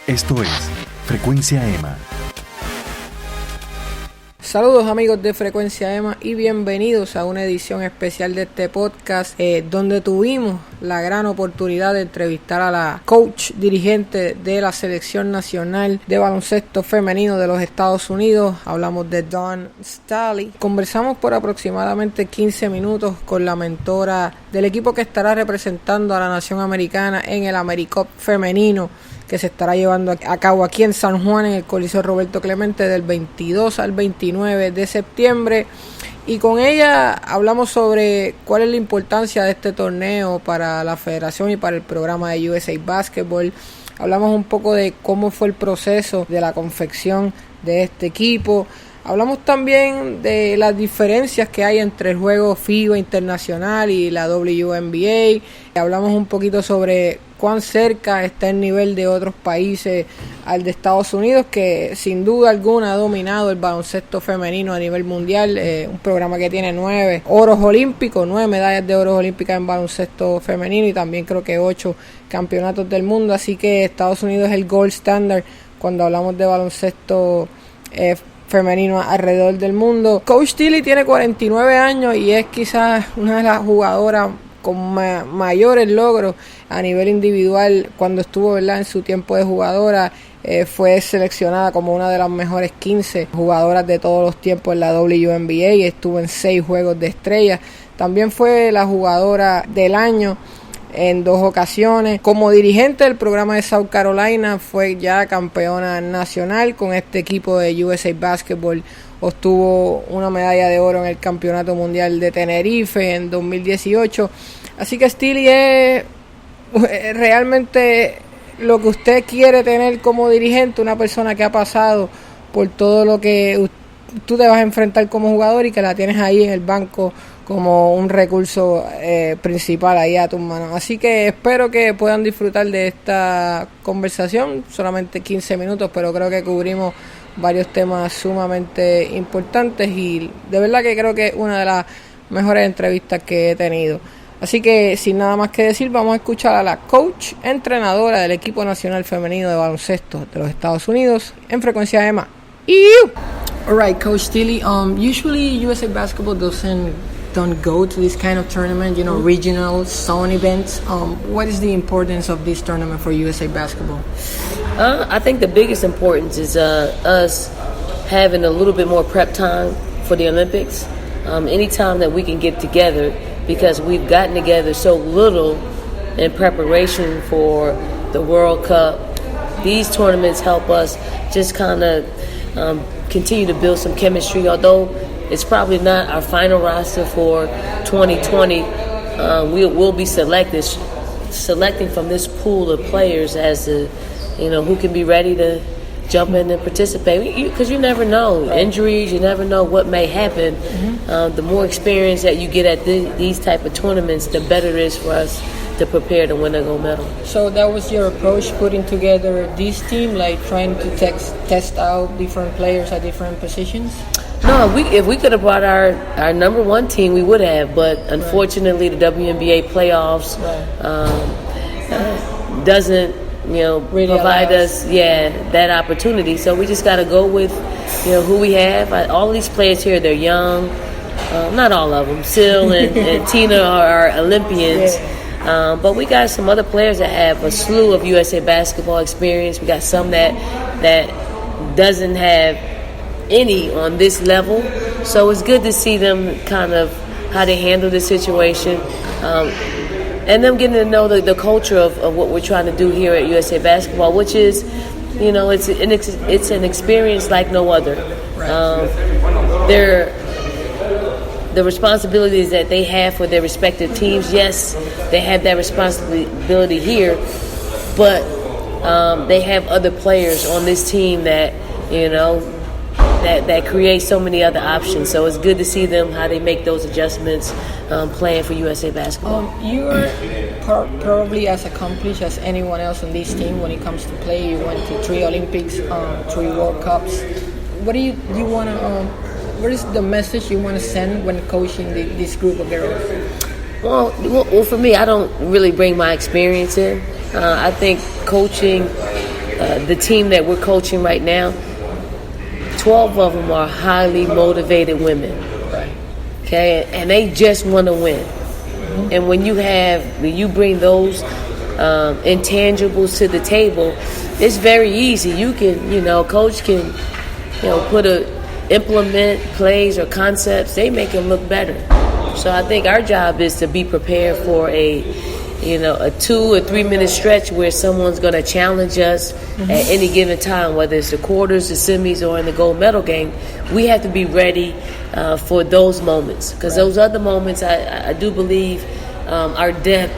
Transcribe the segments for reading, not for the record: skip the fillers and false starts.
Esto es Frecuencia EMA. Saludos amigos de Frecuencia EMA y bienvenidos a una edición especial de este podcast donde tuvimos la gran oportunidad de entrevistar a la coach dirigente de la selección nacional de baloncesto femenino de los Estados Unidos. Hablamos de Dawn Staley. Conversamos por aproximadamente 15 minutos con la mentora del equipo que estará representando a la nación americana en el AmeriCup femenino, que se estará llevando a cabo aquí en San Juan, en el Coliseo Roberto Clemente, del 22 al 29 de septiembre. Y con ella hablamos sobre cuál es la importancia de este torneo para la federación y para el programa de USA Basketball. Hablamos un poco de cómo fue el proceso de la confección de este equipo. Hablamos también de las diferencias que hay entre el juego FIBA internacional y la WNBA. Hablamos un poquito sobre cuán cerca está el nivel de otros países al de Estados Unidos, que sin duda alguna ha dominado el baloncesto femenino a nivel mundial. Un programa que tiene 9 oros olímpicos, 9 medallas de oro olímpicas en baloncesto femenino y también creo que 8 campeonatos del mundo. Así que Estados Unidos es el gold standard cuando hablamos de baloncesto femenino alrededor del mundo. Coach Staley tiene 49 años y es quizás una de las jugadoras con mayores logros a nivel individual. Cuando estuvo, ¿verdad?, en su tiempo de jugadora, fue seleccionada como una de las mejores 15 jugadoras de todos los tiempos en la WNBA y estuvo en 6 juegos de estrellas. También fue la jugadora del año en 2 ocasiones. Como dirigente del programa de South Carolina fue ya campeona nacional con este equipo de USA Basketball. Obtuvo una medalla de oro en el Campeonato Mundial de Tenerife en 2018. Así que Staley es realmente lo que usted quiere tener como dirigente, una persona que ha pasado por todo lo que tú te vas a enfrentar como jugador y que la tienes ahí en el banco como un recurso principal ahí a tus manos. Así que espero que puedan disfrutar de esta conversación, solamente 15 minutos, pero creo que cubrimos varios temas sumamente importantes y de verdad que creo que es una de las mejores entrevistas que he tenido. Así que sin nada más que decir, vamos a escuchar a la coach entrenadora del Equipo Nacional Femenino de Baloncesto de los Estados Unidos en Frecuencia EMA. All right, Coach Staley, usually USA Basketball don't go to this kind of tournament, regional, zone events. What is the importance of this tournament for USA Basketball? I think the biggest importance is us having a little bit more prep time for the Olympics. Anytime that we can get together, because we've gotten together so little in preparation for the World Cup. These tournaments help us just kind of continue to build some chemistry, although it's probably not our final roster for 2020. We'll be selecting from this pool of players as to, who can be ready to jump in and participate. Because you never know. Injuries, you never know what may happen. The more experience that you get at these type of tournaments, the better it is for us to prepare to win a gold medal. So that was your approach, putting together this team, like trying to test out different players at different positions? No, if we could have brought our number one team, we would have. But unfortunately, the WNBA playoffs doesn't, really provide us, that opportunity. So we just got to go with, who we have. All these players here, they're young. Not all of them. Sil and Tina are Olympians. But we got some other players that have a slew of USA Basketball experience. We got some that doesn't have any on this level, so it's good to see them kind of how they handle the situation, and them getting to know the culture of what we're trying to do here at USA Basketball, which is, it's an experience like no other. The responsibilities that they have for their respective teams, yes, they have that responsibility here, but they have other players on this team that that create so many other options. So it's good to see them, how they make those adjustments, playing for USA Basketball. You are probably as accomplished as anyone else on this team when it comes to play. You went to 3 Olympics, 3 World Cups. What do you want to, what is the message you want to send when coaching this group of girls? Well, for me, I don't really bring my experience in. I think coaching the team that we're coaching right now, 12 of them are highly motivated women. Right. Okay, and they just want to win. And when you bring those intangibles to the table, it's very easy. You can, coach can, implement plays or concepts. They make them look better. So I think our job is to be prepared for a 2 or 3 minute stretch where someone's going to challenge us at any given time, whether it's the quarters, the semis, or in the gold medal game. We have to be ready for those moments, because those other moments, I do believe our depth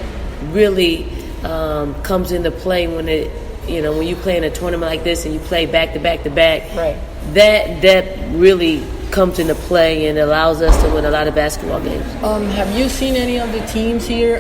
really comes into play when when you play in a tournament like this and you play back to back to back. Right. That depth really comes into play and allows us to win a lot of basketball games. Have you seen any of the teams here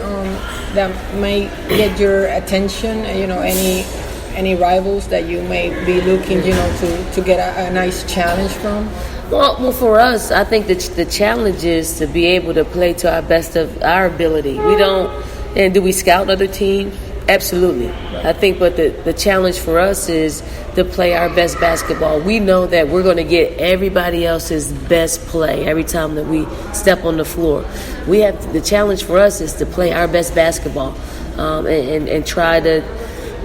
that may get your attention? Any rivals that you may be looking, to get a nice challenge from? Well, for us, I think that the challenge is to be able to play to our best of our ability. And do we scout other teams? Absolutely. I think, but the challenge for us is to play our best basketball. We know that we're going to get everybody else's best play every time that we step on the floor. The challenge for us is to play our best basketball and try to,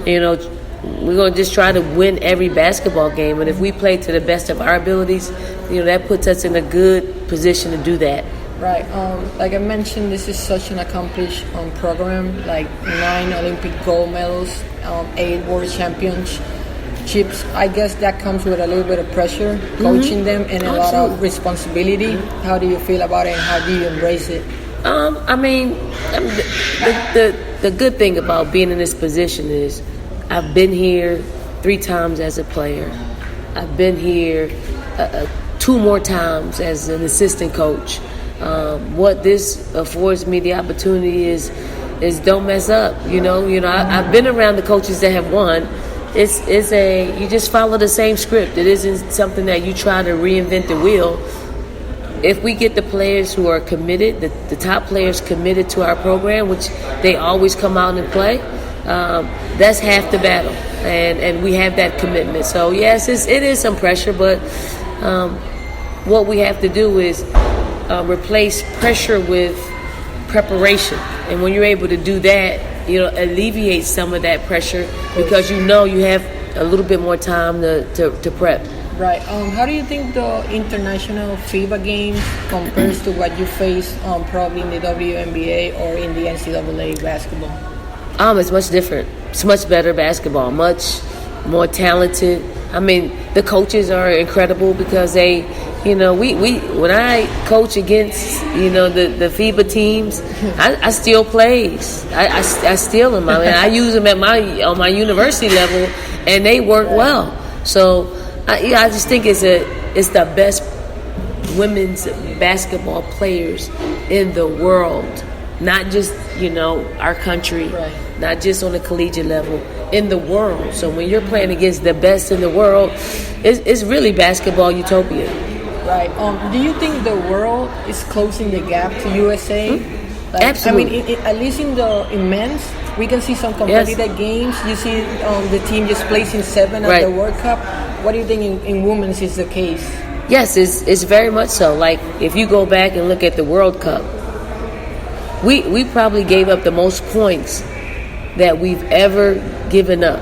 we're going to just try to win every basketball game. And if we play to the best of our abilities, that puts us in a good position to do that. Right. Like I mentioned, this is such an accomplished program, like 9 Olympic gold medals, 8 world championships. I guess that comes with a little bit of pressure, coaching them, and a lot of responsibility. How do you feel about it, and how do you embrace it? The good thing about being in this position is I've been here 3 times as a player. I've been here 2 more times as an assistant coach. What this affords me the opportunity is don't mess up. I've been around the coaches that have won. You just follow the same script. It isn't something that you try to reinvent the wheel. If we get the players who are committed, the top players committed to our program, which they always come out and play, that's half the battle, and we have that commitment. So yes, it is some pressure, but what we have to do is replace pressure with preparation. And when you're able to do that, alleviate some of that pressure, because you have a little bit more time to prep. Right. How do you think the international FIBA games compares to what you face probably in the WNBA or in the NCAA basketball? It's much different. It's much better basketball, much more talented. The coaches are incredible because they, when I coach against, the FIBA teams, I steal plays. I steal them. I use them on my university level, and they work well. So, I just think it's the best women's basketball players in the world, not just our country, right, not just on the collegiate level, in the world. So when you're playing against the best in the world, it's really basketball utopia. Right. Do you think the world is closing the gap to USA? Mm-hmm. Absolutely. At least in men's, we can see some competitive games. You see the team just placing 7 at the World Cup. What do you think in women's is the case? Yes, it's very much so. Like, if you go back and look at the World Cup, we probably gave up the most points that we've ever given up.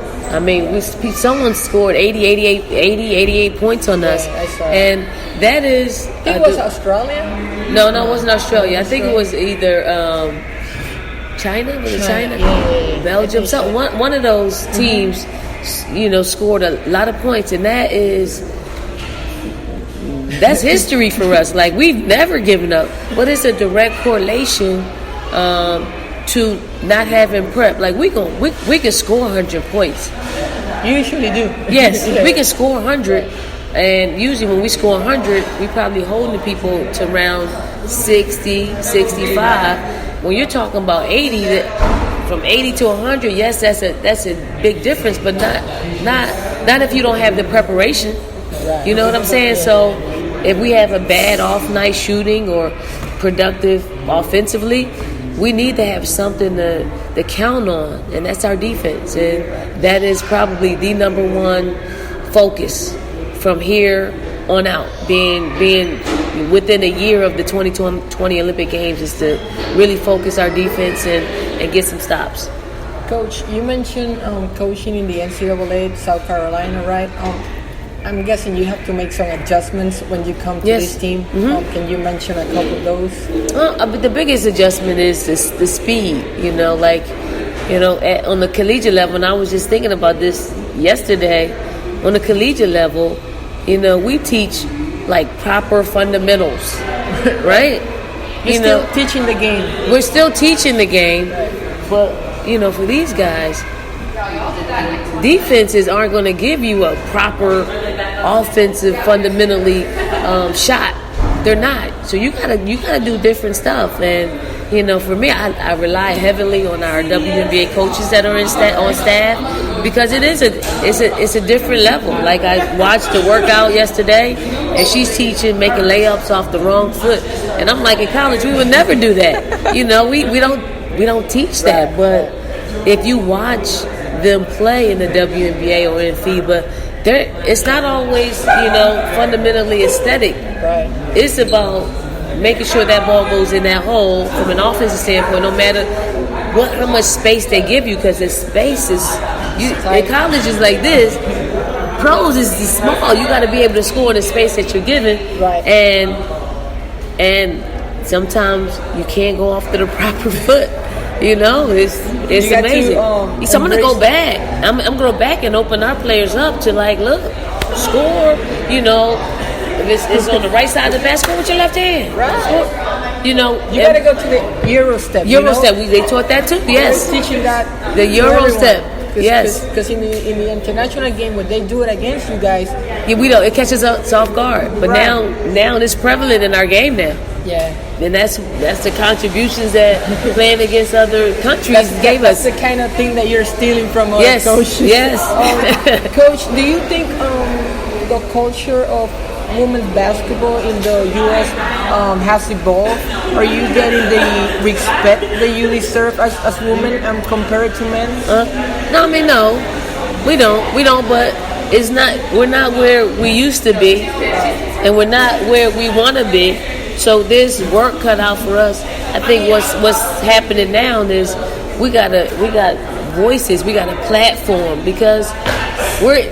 Someone scored 88 points on us. And that is... I think it was Australia? No, it wasn't Australia. I think it was either China. Was it China? Yeah. Belgium. So one of those teams, scored a lot of points. And that's history for us. Like, we've never given up. But it's a direct correlation to not having prep. Like, we can score 100 points. You usually do. Yes, we can score 100, and usually when we score 100, we probably holding people to around 60, 65. When you're talking about 80, from 80 to 100, yes, that's a big difference, but not if you don't have the preparation. You know what I'm saying? So if we have a bad off night shooting or productive offensively, we need to have something to count on, and that's our defense. And that is probably the number one focus from here on out. Being within a year of the 2020 Olympic Games is to really focus our defense and get some stops. Coach, you mentioned coaching in the NCAA South Carolina, right? I'm guessing you have to make some adjustments when you come to this team. Mm-hmm. Can you mention a couple of those? But the biggest adjustment is the speed. On the collegiate level, and I was just thinking about this yesterday. On the collegiate level, we teach like proper fundamentals, right? You're still teaching the game. We're still teaching the game, but for these guys, defenses aren't going to give you a proper offensive fundamentally shot. They're not. So you gotta do different stuff. And for me, I rely heavily on our WNBA coaches that are on staff, because it's a different level. Like, I watched the workout yesterday, and she's teaching making layups off the wrong foot, and I'm like, in college we would never do that. We don't teach that. But if you watch them play in the WNBA or in FIBA, it's not always fundamentally aesthetic. Right. It's about making sure that ball goes in that hole from an offensive standpoint, no matter how much space they give you, because the space is in colleges like this. Pros is small. You got to be able to score in the space that you're given, right. And sometimes you can't go off to the proper foot. It's amazing. So I'm gonna go back. I'm gonna go back and open our players up to, like, look, score. If it's on the right side of the basket, with your left hand. Right. Score. You gotta go to the Euro step. Step. They taught that too. Yes. They're teaching that. The Euro step. Yes. Because in the international game, when they do it against you guys, it catches us off guard. But right. now it's prevalent in our game now. Yeah. And that's the contributions that playing against other countries gave us. That's the kind of thing that you're stealing from us, coaches. Yes. Coach, do you think the culture of women's basketball in the U.S. has evolved? Are you getting the respect that you deserve as women compared to men? No, we don't. But we're not where we used to be, and we're not where we want to be. So there's work cut out for us. I think what's happening now is we got voices, we got a platform, because we're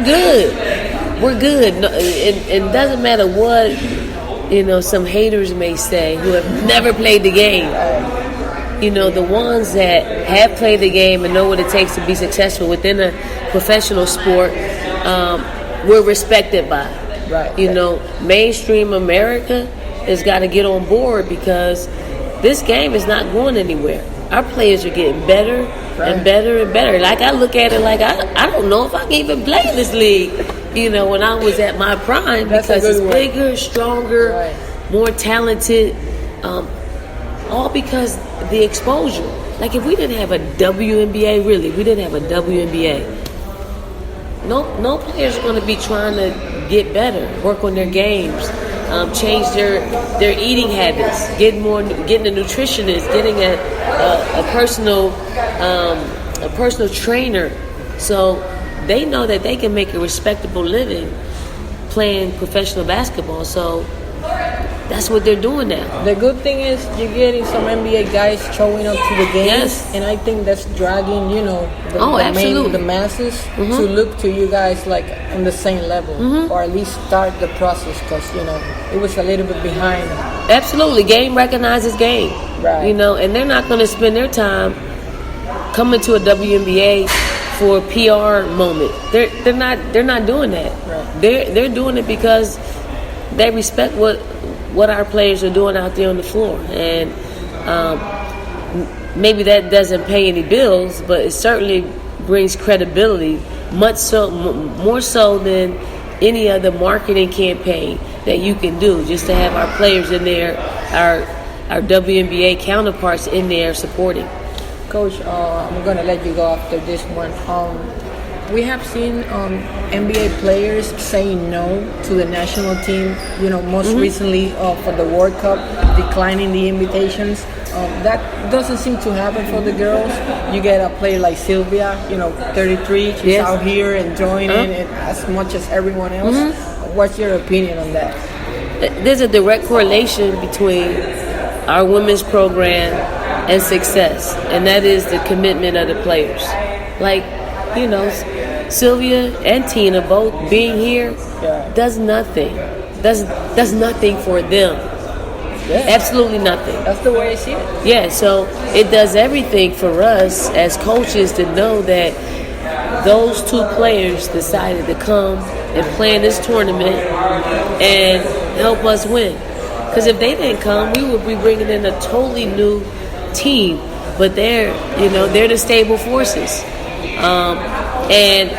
good. We're good. No, it doesn't matter what some haters may say who have never played the game. The ones that have played the game and know what it takes to be successful within a professional sport, we're respected by. Right. Mainstream America has got to get on board, because this game is not going anywhere. Our players are getting better and better and better. Like, I look at it like I don't know if I can even play in this league. When I was at my prime, because it's bigger, stronger, more talented, all because the exposure. Like, if we didn't have a WNBA, no players are going to be trying to get better, work on their games, change their eating habits, getting a nutritionist, getting a personal trainer, so they know that they can make a respectable living playing professional basketball. So that's what they're doing now. The good thing is you're getting some NBA guys showing up to the games, and I think that's dragging, the masses to look to you guys like on the same level, or at least start the process, because it was a little bit behind. Absolutely, game recognizes game, right? And they're not going to spend their time coming to a WNBA for a PR moment. They're not doing that. Right. They're doing it because they respect what our players are doing out there on the floor, and maybe that doesn't pay any bills, but it certainly brings credibility, more so than any other marketing campaign that you can do, just to have our players in there, our WNBA counterparts in there supporting. Coach, I'm going to let you go after this one. we have seen NBA players saying no to the national team, most recently for the World Cup, declining the invitations. That doesn't seem to happen for the girls. You get a player like Sylvia, 33, she's out here enjoying it as much as everyone else. What's your opinion on that? There's a direct correlation between our women's program and success, and that is the commitment of the players. Like, Sylvia and Tina both being here does nothing. Does nothing for them. Yeah. Absolutely nothing. That's the way I see it. Yeah, so it does everything for us as coaches to know that those two players decided to come and play in this tournament and help us win. Because if they didn't come, we would be bringing in a totally new team. But they're the stable forces. And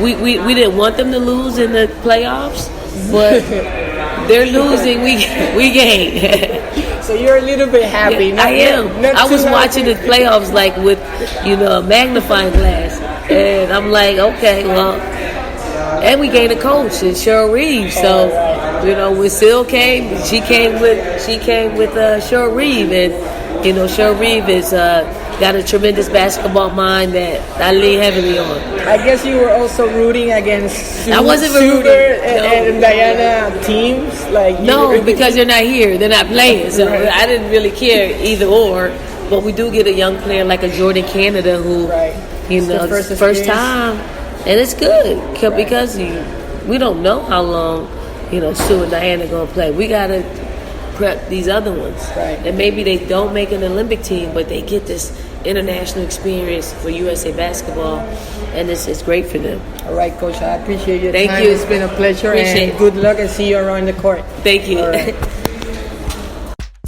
we didn't want them to lose in the playoffs, but they're losing, we gain. So you're a little bit happy. Yeah, I am. I was watching the playoffs like with, a magnifying glass. And I'm like, okay, well, and we gained a coach in Cheryl Reeves. So, when Sil came, she came with Cheryl Reeves. And, Cheryl Reeves got a tremendous basketball mind that I lean heavily on. I guess you were also rooting against I wasn't Sugar and Diana teams? Because they're not here. They're not playing. So I didn't really care either or. But we do get a young player like a Jordan Canada who, first time. And it's good because we don't know how long, Sue and Diana are going to play. We got to prep these other ones. Right. And maybe they don't make an Olympic team, but they get this international experience for USA basketball, and it's great for them. All right, Coach, I appreciate your time. Thank you. It's been a pleasure, and good luck, and see you around the court. Thank you. Right.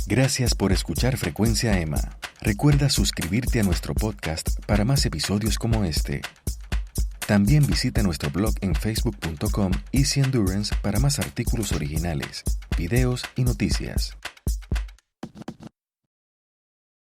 Gracias por escuchar Frecuencia EMA. Recuerda suscribirte a nuestro podcast para más episodios como este. También visita nuestro blog en facebook.com Easy Endurance para más artículos originales, videos y noticias.